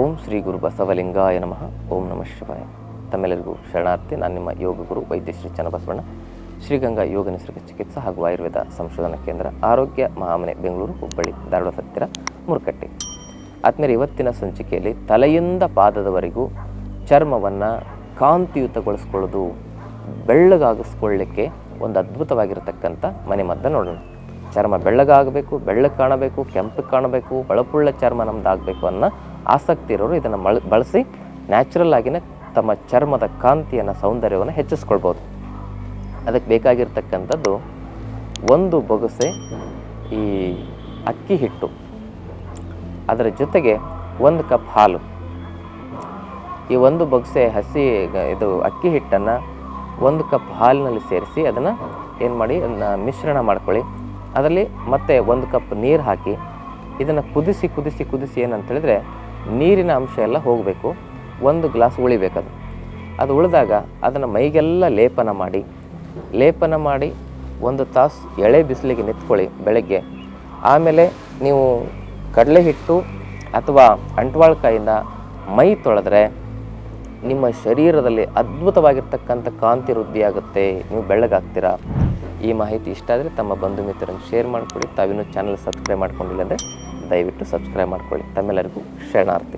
ಓಂ ಶ್ರೀ ಗುರು ಬಸವಲಿಂಗಾಯ ನಮಃ. ಓಂ ನಮಃ ಶಿವಾಯ. ತಮ್ಮೆಲ್ಲರಿಗೂ ಶರಣಾರ್ಥಿ. ನಾನು ನಿಮ್ಮ ಯೋಗ ಗುರು ವೈದ್ಯ ಶ್ರೀ ಚನ್ನಬಸವಣ್ಣ, ಶ್ರೀಗಂಗಾ ಯೋಗ ನಿಸರ್ಗ ಚಿಕಿತ್ಸಾ ಹಾಗೂ ಆಯುರ್ವೇದ ಸಂಶೋಧನಾ ಕೇಂದ್ರ, ಆರೋಗ್ಯ ಮಹಾಮನೆ, ಬೆಂಗಳೂರು, ಹುಬ್ಬಳ್ಳಿ, ಧಾರವಾಡ ಹತ್ತಿರ, ಮುರುಕಟ್ಟೆ. ಆದ್ಮೇಲೆ ಇವತ್ತಿನ ಸಂಚಿಕೆಯಲ್ಲಿ ತಲೆಯಿಂದ ಪಾದದವರೆಗೂ ಚರ್ಮವನ್ನು ಕಾಂತಿಯುತಗೊಳಿಸ್ಕೊಳ್ಳೋದು, ಬೆಳ್ಳಗಾಗಿಸ್ಕೊಳ್ಳಿಕ್ಕೆ ಒಂದು ಅದ್ಭುತವಾಗಿರತಕ್ಕಂಥ ಮನೆಮದ್ದು ನೋಡೋಣ. ಚರ್ಮ ಬೆಳ್ಳಗಾಗಬೇಕು, ಬೆಳ್ಳಗೆ ಕಾಣಬೇಕು, ಕೆಂಪಗೆ ಕಾಣಬೇಕು, ಹೊಳಪುಳ್ಳ ಚರ್ಮ ನಮ್ದು ಆಗಬೇಕು ಅನ್ನೋ ಆಸಕ್ತಿ ಇರೋರು ಇದನ್ನು ಬಳಸಿ ನ್ಯಾಚುರಲ್ ಆಗಿನೇ ತಮ್ಮ ಚರ್ಮದ ಕಾಂತಿಯನ್ನು, ಸೌಂದರ್ಯವನ್ನು ಹೆಚ್ಚಿಸ್ಕೊಳ್ಬೋದು. ಅದಕ್ಕೆ ಬೇಕಾಗಿರ್ತಕ್ಕಂಥದ್ದು ಒಂದು ಬೊಗಸೆ ಈ ಅಕ್ಕಿ ಹಿಟ್ಟು, ಅದರ ಜೊತೆಗೆ 1 ಕಪ್ ಹಾಲು. ಈ ಒಂದು ಬೊಗಸೆ ಇದು ಅಕ್ಕಿ ಹಿಟ್ಟನ್ನು 1 ಕಪ್ ಹಾಲಿನಲ್ಲಿ ಸೇರಿಸಿ ಅದನ್ನು ಏನು ಮಾಡಿ, ಅದನ್ನು ಮಿಶ್ರಣ ಮಾಡ್ಕೊಳ್ಳಿ. ಅದರಲ್ಲಿ ಮತ್ತೆ 1 ಕಪ್ ನೀರು ಹಾಕಿ ಇದನ್ನು ಕುದಿಸಿ ಏನಂತ ಹೇಳಿದ್ರೆ ನೀರಿನ ಅಂಶ ಎಲ್ಲ ಹೋಗಬೇಕು. 1 ಗ್ಲಾಸ್ ಉಳಿಬೇಕದು. ಅದು ಉಳಿದಾಗ ಅದನ್ನು ಮೈಗೆಲ್ಲ ಲೇಪನ ಮಾಡಿ 1 ತಾಸು ಎಳೆ ಬಿಸಿಲಿಗೆ ನಿಂತ್ಕೊಳ್ಳಿ ಬೆಳಗ್ಗೆ. ಆಮೇಲೆ ನೀವು ಕಡಲೆ ಹಿಟ್ಟು ಅಥವಾ ಅಂಟ್ವಾಳಕಾಯಿಂದ ಮೈ ತೊಳೆದ್ರೆ ನಿಮ್ಮ ಶರೀರದಲ್ಲಿ ಅದ್ಭುತವಾಗಿರ್ತಕ್ಕಂಥ ಕಾಂತಿ ವೃದ್ಧಿಯಾಗುತ್ತೆ, ನೀವು ಬೆಳ್ಳಗಾಗ್ತೀರಾ. ಈ ಮಾಹಿತಿ ಇಷ್ಟ ಆದರೆ ತಮ್ಮ ಬಂಧು ಮಿತ್ರರನ್ನು ಶೇರ್ ಮಾಡಿಕೊಳ್ಳಿ. ತಾವಿನ್ನೂ ಚಾನಲ್ ಸಬ್ಸ್ಕ್ರೈಬ್ ಮಾಡ್ಕೊಂಡಿಲ್ಲ ಅಂದರೆ ದಯವಿಟ್ಟು ಸಬ್ಸ್ಕ್ರೈಬ್ ಮಾಡ್ಕೊಳ್ಳಿ. ತಮ್ಮೆಲ್ಲರಿಗೂ ಶರಣಾರ್ಥಿ.